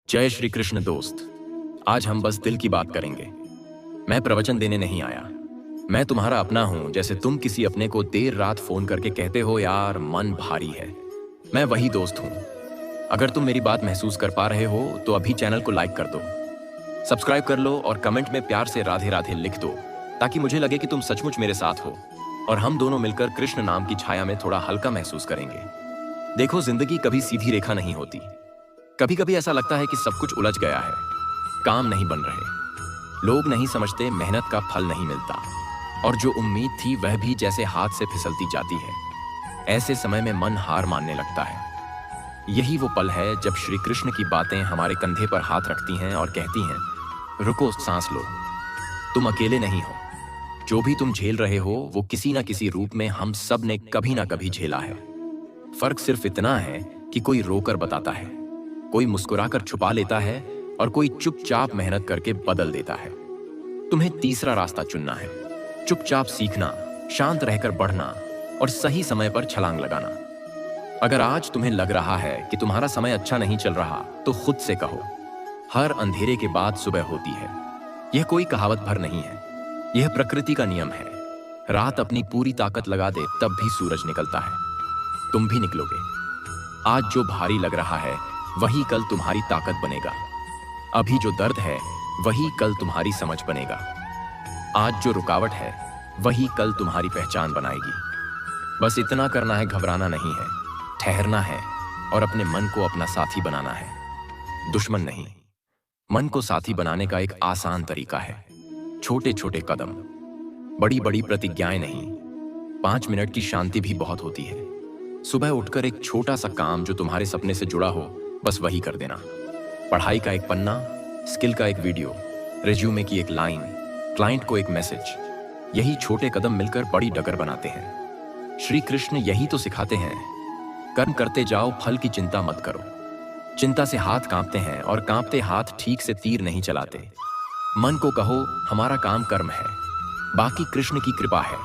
जय श्री कृष्ण दोस्त। आज हम बस दिल की बात करेंगे। मैं प्रवचन देने नहीं आया। मैं तुम्हारा अपना हूं, जैसे तुम किसी अपने को देर रात फोन करके कहते हो यार मन भारी है। मैं वही दोस्त हूं। अगर तुम मेरी बात महसूस कर पा रहे हो तो अभी चैनल को लाइक कर दो, सब्सक्राइब कर लो और कमेंट में प्यार से राधे राधे लिख दो, ताकि मुझे लगे कि तुम सचमुच मेरे साथ हो और हम दोनों मिलकर कृष्ण नाम की छाया में थोड़ा हल्का महसूस करेंगे। देखो, जिंदगी कभी सीधी रेखा नहीं होती। कभी कभी ऐसा लगता है कि सब कुछ उलझ गया है, काम नहीं बन रहे, लोग नहीं समझते, मेहनत का फल नहीं मिलता और जो उम्मीद थी वह भी जैसे हाथ से फिसलती जाती है। ऐसे समय में मन हार मानने लगता है। यही वो पल है जब श्री कृष्ण की बातें हमारे कंधे पर हाथ रखती हैं और कहती हैं, रुको, सांस लो, तुम अकेले नहीं हो। जो भी तुम झेल रहे हो वो किसी ना किसी रूप में हम सब ने कभी ना कभी झेला है। फर्क सिर्फ इतना है कि कोई रोकर बताता है, कोई मुस्कुराकर छुपा लेता है और कोई चुपचाप मेहनत करके बदल देता है। तुम्हें तीसरा रास्ता चुनना है, चुपचाप सीखना, शांत रहकर बढ़ना और सही समय पर छलांग लगाना। अगर आज तुम्हें लग रहा है कि तुम्हारा समय अच्छा नहीं चल रहा तो खुद से कहो, हर अंधेरे के बाद सुबह होती है। यह कोई कहावत भर नहीं है, यह प्रकृति का नियम है। रात अपनी पूरी ताकत लगा दे तब भी सूरज निकलता है। तुम भी निकलोगे। आज जो भारी लग रहा है वही कल तुम्हारी ताकत बनेगा। अभी जो दर्द है वही कल तुम्हारी समझ बनेगा। आज जो रुकावट है वही कल तुम्हारी पहचान बनाएगी। बस इतना करना है, घबराना नहीं है, ठहरना है और अपने मन को अपना साथी बनाना है, दुश्मन नहीं। मन को साथी बनाने का एक आसान तरीका है, छोटे छोटे कदम, बड़ी बड़ी प्रतिज्ञाएं नहीं। 5 मिनट की शांति भी बहुत होती है। सुबह उठकर एक छोटा सा काम जो तुम्हारे सपने से जुड़ा हो, बस वही कर देना। पढ़ाई का एक पन्ना, स्किल का एक वीडियो, रिज्यूमे की एक लाइन, क्लाइंट को एक मैसेज। यही छोटे कदम मिलकर बड़ी डगर बनाते हैं। श्री कृष्ण यही तो सिखाते हैं, कर्म करते जाओ, फल की चिंता मत करो। चिंता से हाथ कांपते हैं और कांपते हाथ ठीक से तीर नहीं चलाते। मन को कहो, हमारा काम कर्म है, बाकी कृष्ण की कृपा है।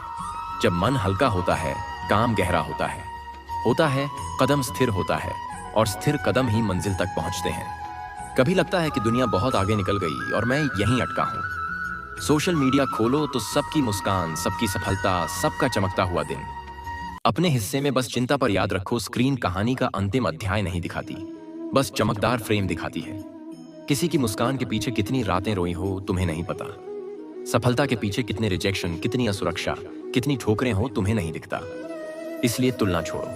जब मन हल्का होता है, काम गहरा होता है, कदम स्थिर होता है और स्थिर कदम ही मंजिल तक पहुंचते हैं। कभी लगता है कि दुनिया बहुत आगे निकल गई और मैं यहीं अटका हूं। सोशल मीडिया खोलो तो सबकी मुस्कान, सबकी सफलता, सबका चमकता हुआ दिन। अपने हिस्से में बस चिंता पर याद रखो, स्क्रीन कहानी का अंतिम अध्याय नहीं दिखाती, बस चमकदार फ्रेम दिखाती है। किसी की मुस्कान के पीछे कितनी रातें रोई हो तुम्हें नहीं पता। सफलता के पीछे कितने रिजेक्शन, कितनी असुरक्षा, कितनी ठोकरें हो तुम्हें नहीं दिखता। इसलिए तुलना छोड़ो,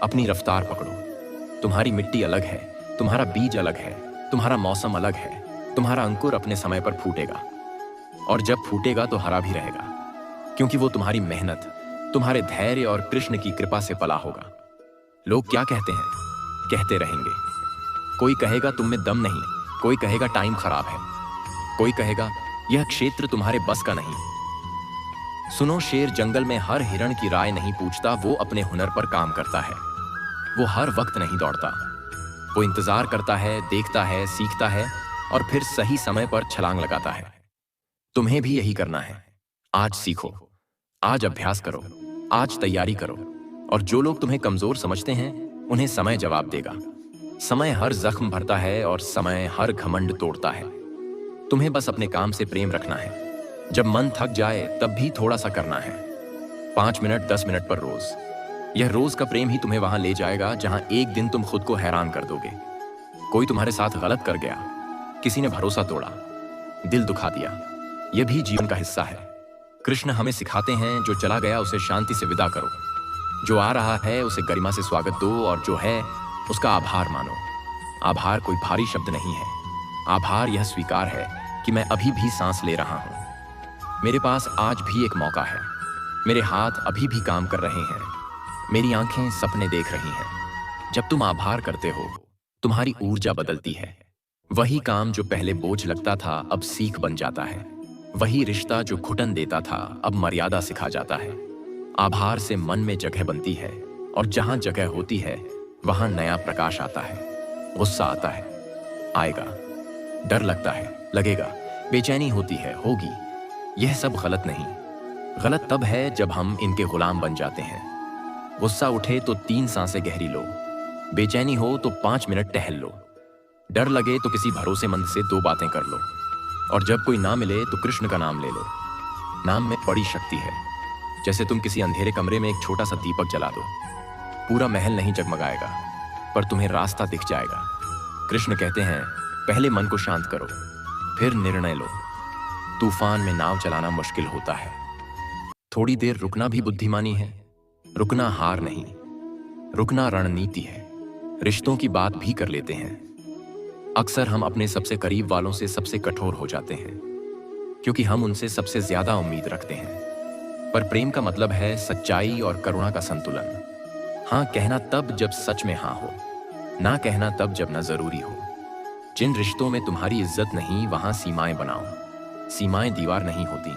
अपनी रफ्तार पकड़ो। तुम्हारी मिट्टी अलग है, तुम्हारा बीज अलग है, तुम्हारा मौसम अलग है। तुम्हारा अंकुर अपने समय पर फूटेगा और जब फूटेगा तो हरा भी रहेगा, क्योंकि वो तुम्हारी मेहनत, तुम्हारे धैर्य और कृष्ण की कृपा से पला होगा। लोग क्या कहते हैं, कहते रहेंगे। कोई कहेगा तुम में दम नहीं, कोई कहेगा टाइम खराब है, कोई कहेगा यह क्षेत्र तुम्हारे बस का नहीं। सुनो, शेर जंगल में हर हिरण की राय नहीं पूछता, वो अपने हुनर पर काम करता है। वो हर वक्त नहीं दौड़ता, वो इंतजार करता है, देखता है, सीखता है और फिर सही समय पर छलांग लगाता है। तुम्हें भी यही करना है। आज सीखो, आज अभ्यास करो, आज तैयारी करो और जो लोग तुम्हें कमजोर समझते हैं उन्हें समय जवाब देगा। समय हर जख्म भरता है और समय हर घमंड तोड़ता है। तुम्हें बस अपने काम से प्रेम रखना है। जब मन थक जाए तब भी थोड़ा सा करना है, 5 मिनट 10 मिनट पर रोज। यह रोज का प्रेम ही तुम्हें वहां ले जाएगा जहां एक दिन तुम खुद को हैरान कर दोगे। कोई तुम्हारे साथ गलत कर गया, किसी ने भरोसा तोड़ा, दिल दुखा दिया, यह भी जीवन का हिस्सा है। कृष्ण हमें सिखाते हैं, जो चला गया उसे शांति से विदा करो, जो आ रहा है उसे गरिमा से स्वागत दो और जो है उसका आभार मानो। आभार कोई भारी शब्द नहीं है। आभार यह स्वीकार है कि मैं अभी भी सांस ले रहा हूं, मेरे पास आज भी एक मौका है, मेरे हाथ अभी भी काम कर रहे हैं, मेरी आंखें सपने देख रही हैं। जब तुम आभार करते हो तुम्हारी ऊर्जा बदलती है। वही काम जो पहले बोझ लगता था अब सीख बन जाता है। वही रिश्ता जो घुटन देता था अब मर्यादा सिखा जाता है। आभार से मन में जगह बनती है और जहां जगह होती है वहां नया प्रकाश आता है। गुस्सा आता है, आएगा, डर लगता है, लगेगा, बेचैनी होती है, होगी। यह सब गलत नहीं। गलत तब है जब हम इनके गुलाम बन जाते हैं। गुस्सा उठे तो 3 सांसें गहरी लो, बेचैनी हो तो 5 मिनट टहल लो, डर लगे तो किसी भरोसेमंद से दो बातें कर लो, और जब कोई ना मिले तो कृष्ण का नाम ले लो। नाम में बड़ी शक्ति है। जैसे तुम किसी अंधेरे कमरे में एक छोटा सा दीपक जला दो, पूरा महल नहीं जगमगाएगा, पर तुम्हें रास्ता दिख जाएगा। कृष्ण कहते हैं, पहले मन को शांत करो, फिर निर्णय लो। तूफान में नाव चलाना मुश्किल होता है, थोड़ी देर रुकना भी बुद्धिमानी है। रुकना हार नहीं, रुकना रणनीति है। रिश्तों की बात भी कर लेते हैं। अक्सर हम अपने सबसे करीब वालों से सबसे कठोर हो जाते हैं, क्योंकि हम उनसे सबसे ज्यादा उम्मीद रखते हैं। पर प्रेम का मतलब है सच्चाई और करुणा का संतुलन। हाँ कहना तब जब सच में हाँ हो, ना कहना तब जब ना जरूरी हो। जिन रिश्तों में तुम्हारी इज्जत नहीं, वहां सीमाएं बनाओ। सीमाएं दीवार नहीं होती,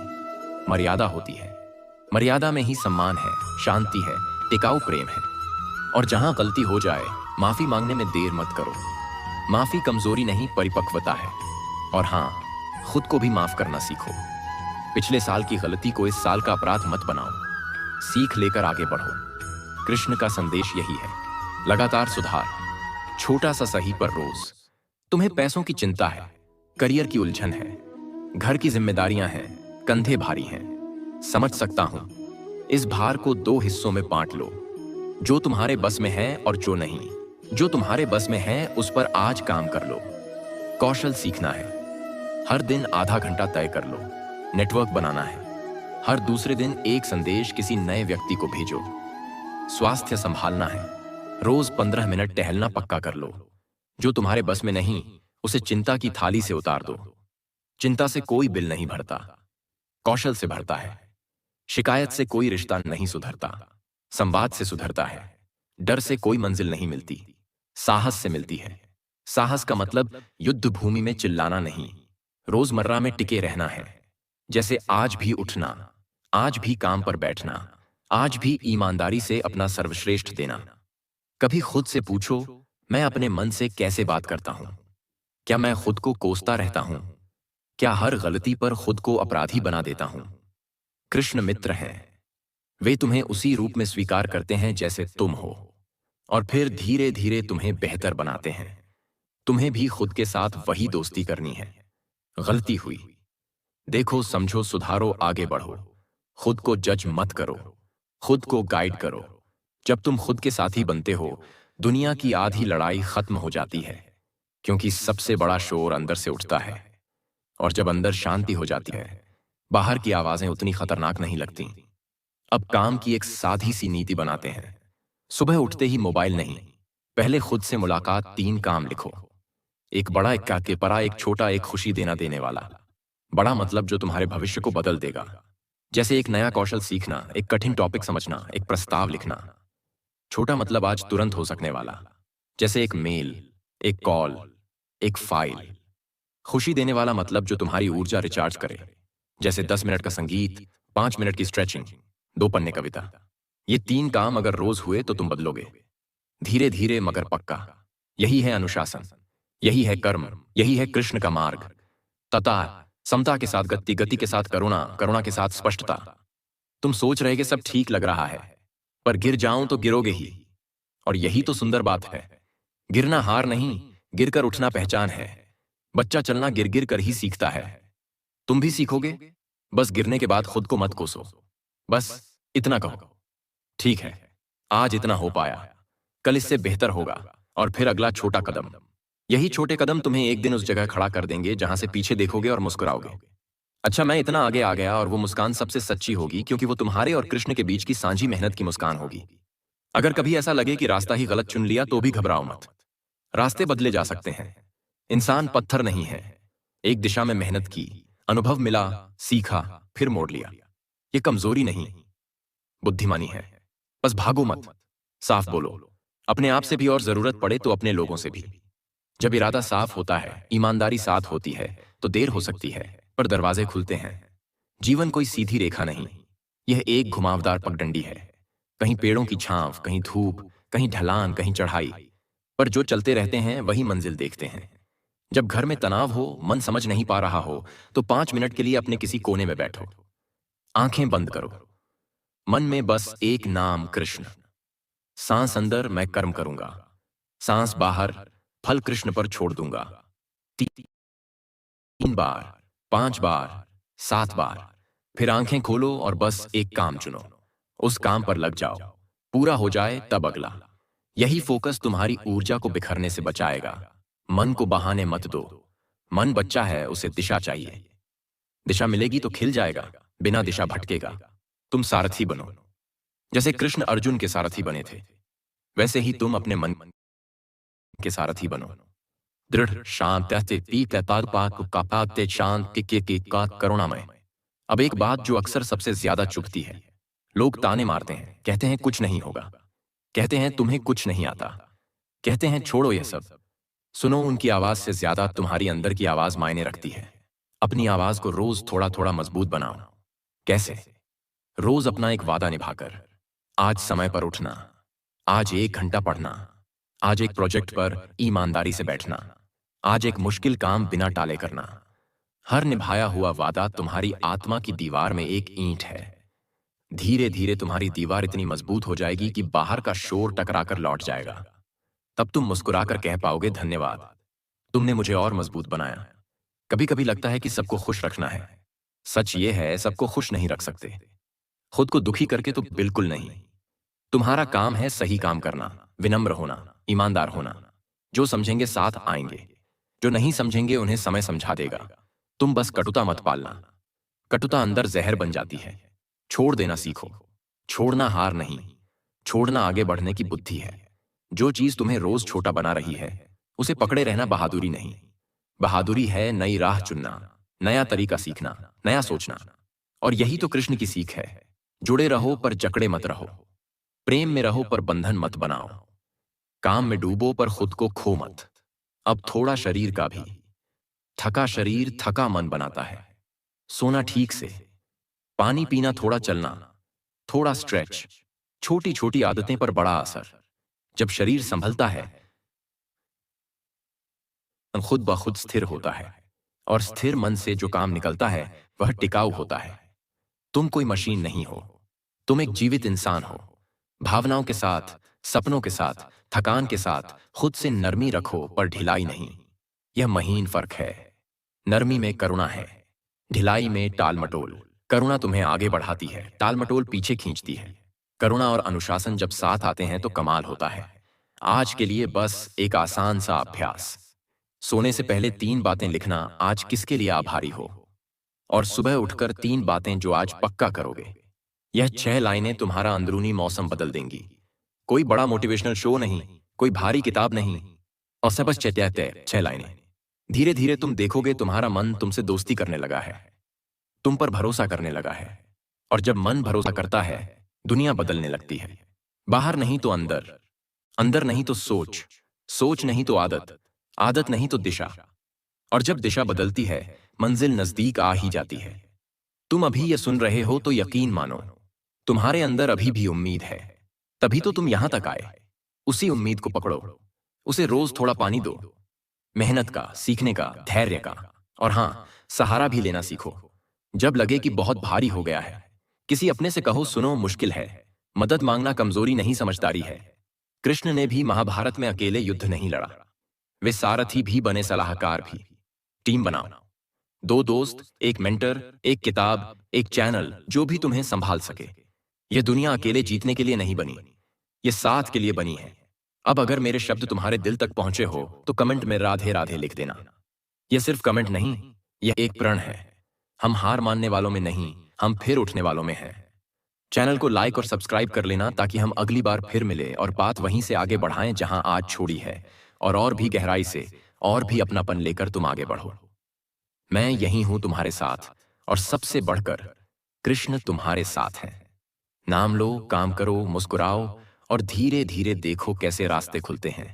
मर्यादा होती है। मर्यादा में ही सम्मान है, शांति है, टिकाऊ प्रेम है। और जहां गलती हो जाए, माफी मांगने में देर मत करो। माफी कमजोरी नहीं, परिपक्वता है। और हाँ, खुद को भी माफ करना सीखो। पिछले साल की गलती को इस साल का अपराध मत बनाओ, सीख लेकर आगे बढ़ो। कृष्ण का संदेश यही है, लगातार सुधार, छोटा सा सही पर रोज। तुम्हें पैसों की चिंता है, करियर की उलझन है, घर की जिम्मेदारियां हैं, कंधे भारी हैं। समझ सकता हूं। इस भार को दो हिस्सों में बांट लो, जो तुम्हारे बस में है और जो नहीं। जो तुम्हारे बस में है उस पर आज काम कर लो। कौशल सीखना है, हर दिन आधा घंटा तय कर लो। नेटवर्क बनाना है, हर दूसरे दिन एक संदेश किसी नए व्यक्ति को भेजो। स्वास्थ्य संभालना है, रोज 15 मिनट टहलना पक्का कर लो। जो तुम्हारे बस में नहीं, उसे चिंता की थाली से उतार दो। चिंता से कोई बिल नहीं भरता, कौशल से भरता है। शिकायत से कोई रिश्ता नहीं सुधरता, संवाद से सुधरता है। डर से कोई मंजिल नहीं मिलती, साहस से मिलती है। साहस का मतलब युद्ध भूमि में चिल्लाना नहीं, रोजमर्रा में टिके रहना है। जैसे आज भी उठना, आज भी काम पर बैठना, आज भी ईमानदारी से अपना सर्वश्रेष्ठ देना। कभी खुद से पूछो, मैं अपने मन से कैसे बात करता हूं? क्या मैं खुद को कोसता रहता हूं? क्या हर गलती पर खुद को अपराधी बना देता हूं? कृष्ण मित्र हैं, वे तुम्हें उसी रूप में स्वीकार करते हैं जैसे तुम हो, और फिर धीरे धीरे तुम्हें बेहतर बनाते हैं। तुम्हें भी खुद के साथ वही दोस्ती करनी है। गलती हुई, देखो, समझो, सुधारो, आगे बढ़ो। खुद को जज मत करो, खुद को गाइड करो। जब तुम खुद के साथी बनते हो, दुनिया की आधी लड़ाई खत्म हो जाती है, क्योंकि सबसे बड़ा शोर अंदर से उठता है। और जब अंदर शांति हो जाती है, बाहर की आवाजें उतनी खतरनाक नहीं लगती। अब काम की एक साधी सी नीति बनाते हैं। सुबह उठते ही मोबाइल नहीं, पहले खुद से मुलाकात। 3 काम लिखो, एक बड़ा, एक काकेपरा, एक छोटा, एक खुशी देने वाला। बड़ा मतलब जो तुम्हारे भविष्य को बदल देगा, जैसे एक नया कौशल सीखना, एक कठिन टॉपिक समझना, एक प्रस्ताव लिखना। छोटा मतलब आज तुरंत हो सकने वाला, जैसे एक मेल, एक कॉल, एक फाइल। खुशी देने वाला मतलब जो तुम्हारी ऊर्जा रिचार्ज करे, जैसे 10 मिनट का संगीत, 5 मिनट की स्ट्रेचिंग, 2 पन्ने कविता। ये 3 काम अगर रोज हुए तो तुम बदलोगे, धीरे धीरे मगर पक्का। यही है अनुशासन, यही है कर्म, यही है कृष्ण का मार्ग। तथा समता के साथ गति, गति के साथ करुणा, करुणा के साथ स्पष्टता। तुम सोच रहे कि सब ठीक लग रहा है, पर गिर जाऊं तो गिरोगे ही। और यही तो सुंदर बात है, गिरना हार नहीं, गिरकर उठना पहचान है। बच्चा चलना गिर गिर कर ही सीखता है। तुम भी सीखोगे, बस गिरने के बाद खुद को मत कोसो। बस इतना कहो, ठीक है, आज इतना हो पाया, कल इससे बेहतर होगा। और फिर अगला छोटा कदम। यही छोटे कदम तुम्हें एक दिन उस जगह खड़ा कर देंगे जहां से पीछे देखोगे और मुस्कुराओगे। अच्छा, मैं इतना आगे आ गया, और वो मुस्कान सबसे सच्ची होगी, क्योंकि वो तुम्हारे और कृष्ण के बीच की सांझी मेहनत की मुस्कान होगी। अगर कभी ऐसा लगे कि रास्ता ही गलत चुन लिया, तो भी घबराओ मत। रास्ते बदले जा सकते हैं। इंसान पत्थर नहीं है। एक दिशा में मेहनत की, अनुभव मिला, सीखा, फिर मोड़ लिया। ये कमजोरी नहीं, बुद्धिमानी है। बस भागो मत, साफ बोलो, अपने आप से भी, और जरूरत पड़े तो अपने लोगों से भी। जब इरादा साफ होता है, ईमानदारी साथ होती है, तो देर हो सकती है, पर दरवाजे खुलते हैं। जीवन कोई सीधी रेखा नहीं, यह एक घुमावदार पगडंडी है। कहीं पेड़ों की छांव, कहीं धूप, कहीं ढलान, कहीं चढ़ाई। पर जो चलते रहते हैं वही मंजिल देखते हैं। जब घर में तनाव हो, मन समझ नहीं पा रहा हो, तो 5 मिनट के लिए अपने किसी कोने में बैठो, आंखें बंद करो, मन में बस एक नाम, कृष्ण। सांस अंदर, मैं कर्म करूंगा। सांस बाहर, फल कृष्ण पर छोड़ दूंगा। 3 बार, 5 बार, 7 बार। फिर आंखें खोलो और बस एक काम चुनो। उस काम पर लग जाओ। पूरा हो जाए तब अगला। यही फोकस तुम्हारी ऊर्जा को बिखरने से बचाएगा। मन को बहाने मत दो। मन बच्चा है, उसे दिशा चाहिए। दिशा मिलेगी तो खिल जाएगा, बिना दिशा भटकेगा। तुम सारथी बनो। जैसे कृष्ण अर्जुन के सारथी बने थे, वैसे ही तुम अपने मन के सारथी बनो। दृढ़ शांत शांत का करुणामय। अब एक बात जो अक्सर सबसे ज्यादा चुभती है, लोग ताने मारते हैं, कहते हैं कुछ नहीं होगा, कहते हैं तुम्हें कुछ नहीं आता, कहते हैं छोड़ो ये सब। सुनो, उनकी आवाज से ज्यादा तुम्हारी अंदर की आवाज मायने रखती है। अपनी आवाज को रोज थोड़ा थोड़ा मजबूत बनाओ। कैसे? रोज अपना एक वादा निभाकर। आज समय पर उठना, आज 1 घंटा पढ़ना, आज एक प्रोजेक्ट पर ईमानदारी से बैठना, आज एक मुश्किल काम बिना टाले करना। हर निभाया हुआ वादा तुम्हारी आत्मा की दीवार में एक ईंट है। धीरे धीरे तुम्हारी दीवार इतनी मजबूत हो जाएगी कि बाहर का शोर टकराकर लौट जाएगा। तब तुम मुस्कुराकर कह पाओगे, धन्यवाद, तुमने मुझे और मजबूत बनाया। कभी कभी लगता है कि सबको खुश रखना है। सच ये है, सबको खुश नहीं रख सकते। खुद को दुखी करके तो बिल्कुल नहीं। तुम्हारा काम है सही काम करना, विनम्र होना, ईमानदार होना। जो समझेंगे साथ आएंगे, जो नहीं समझेंगे उन्हें समय समझा देगा। तुम बस कटुता मत पालना। कटुता अंदर जहर बन जाती है। छोड़ देना सीखो। छोड़ना हार नहीं, छोड़ना आगे बढ़ने की बुद्धि है। जो चीज तुम्हें रोज छोटा बना रही है, उसे पकड़े रहना बहादुरी नहीं। बहादुरी है नई राह चुनना, नया तरीका सीखना, नया सोचना। और यही तो कृष्ण की सीख है। जुड़े रहो पर जकड़े मत रहो। प्रेम में रहो पर बंधन मत बनाओ। काम में डूबो पर खुद को खो मत। अब थोड़ा शरीर का भी। थका शरीर थका मन बनाता है। सोना ठीक से, पानी पीना, थोड़ा चलना, थोड़ा स्ट्रेच, छोटी छोटी आदतें पर बड़ा असर। जब शरीर संभलता है, खुद ब खुद स्थिर होता है। और स्थिर मन से जो काम निकलता है वह टिकाऊ होता है। तुम कोई मशीन नहीं हो, तुम एक जीवित इंसान हो। भावनाओं के साथ, सपनों के साथ, थकान के साथ खुद से नरमी रखो पर ढिलाई नहीं। यह महीन फर्क है। नरमी में करुणा है, ढिलाई में टाल मटोल। करुणा तुम्हें आगे बढ़ाती है, टाल मटोल पीछे खींचती है। करुणा और अनुशासन जब साथ आते हैं तो कमाल होता है। आज के लिए बस एक आसान सा अभ्यास। सोने से पहले 3 बातें लिखना, आज किसके लिए आभारी हो। और सुबह उठकर 3 बातें जो आज पक्का करोगे। यह 6 लाइनें तुम्हारा अंदरूनी मौसम बदल देंगी। कोई बड़ा मोटिवेशनल शो नहीं, कोई भारी किताब नहीं, और सब बस 6 लाइनें। धीरे धीरे तुम देखोगे तुम्हारा मन तुमसे दोस्ती करने लगा है, तुम पर भरोसा करने लगा है। और जब मन भरोसा करता है, दुनिया बदलने लगती है। बाहर नहीं तो अंदर, अंदर नहीं तो सोच, सोच नहीं तो आदत, आदत नहीं तो दिशा। और जब दिशा बदलती है, मंजिल नजदीक आ ही जाती है। तुम अभी ये सुन रहे हो तो यकीन मानो, तुम्हारे अंदर अभी भी उम्मीद है। तभी तो तुम यहां तक आए। उसी उम्मीद को पकड़ो, उसे रोज थोड़ा पानी दो। मेहनत का, सीखने का, धैर्य का, और हां, सहारा भी लेना सीखो। जब लगे कि बहुत भारी हो गया है, किसी अपने से कहो, सुनो मुश्किल है। मदद मांगना कमजोरी नहीं, समझदारी है। कृष्ण ने भी महाभारत में अकेले युद्ध नहीं लड़ा। वे सारथी भी बने, सलाहकार भी। टीम बनाओ। 2 दोस्त, एक मेंटर, एक किताब, एक चैनल, जो भी तुम्हें संभाल सके। यह दुनिया अकेले जीतने के लिए नहीं बनी, यह साथ के लिए बनी है। अब अगर मेरे शब्द तुम्हारे दिल तक पहुंचे हो तो कमेंट में राधे राधे लिख देना। यह सिर्फ कमेंट नहीं, यह एक प्रण है। हम हार मानने वालों में नहीं, हम फिर उठने वालों में हैं। चैनल को लाइक और सब्सक्राइब कर लेना ताकि हम अगली बार फिर मिले और बात वहीं से आगे बढ़ाएं जहां आज छोड़ी है। और भी गहराई से, और भी अपनापन लेकर तुम आगे बढ़ो। मैं यही हूं तुम्हारे साथ, और सबसे बढ़कर कृष्ण तुम्हारे साथ हैं। नाम लो, काम करो, मुस्कुराओ, और धीरे धीरे देखो कैसे रास्ते खुलते हैं,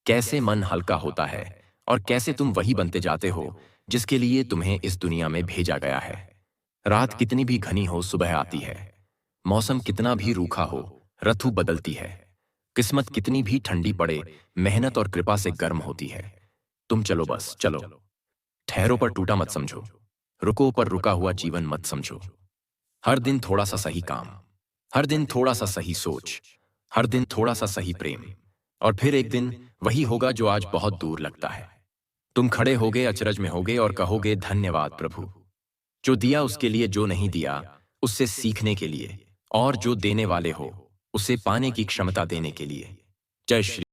कैसे मन हल्का होता है, और कैसे तुम वही बनते जाते हो जिसके लिए तुम्हें इस दुनिया में भेजा गया है। रात कितनी भी घनी हो, सुबह आती है। मौसम कितना भी रूखा हो, ऋतु बदलती है। किस्मत कितनी भी ठंडी पड़े, मेहनत और कृपा से गर्म होती है। तुम चलो, बस चलो। ठहरो पर टूटा मत समझो, रुको पर रुका हुआ जीवन मत समझो। हर दिन थोड़ा सा सही काम, हर दिन थोड़ा सा सही सोच, हर दिन थोड़ा सा सही प्रेम, और फिर एक दिन वही होगा जो आज बहुत दूर लगता है। तुम खड़े होगे, अचरज में होगे और कहोगे, धन्यवाद प्रभु, जो दिया उसके लिए, जो नहीं दिया उससे सीखने के लिए, और जो देने वाले हो उसे पाने की क्षमता देने के लिए। जय श्री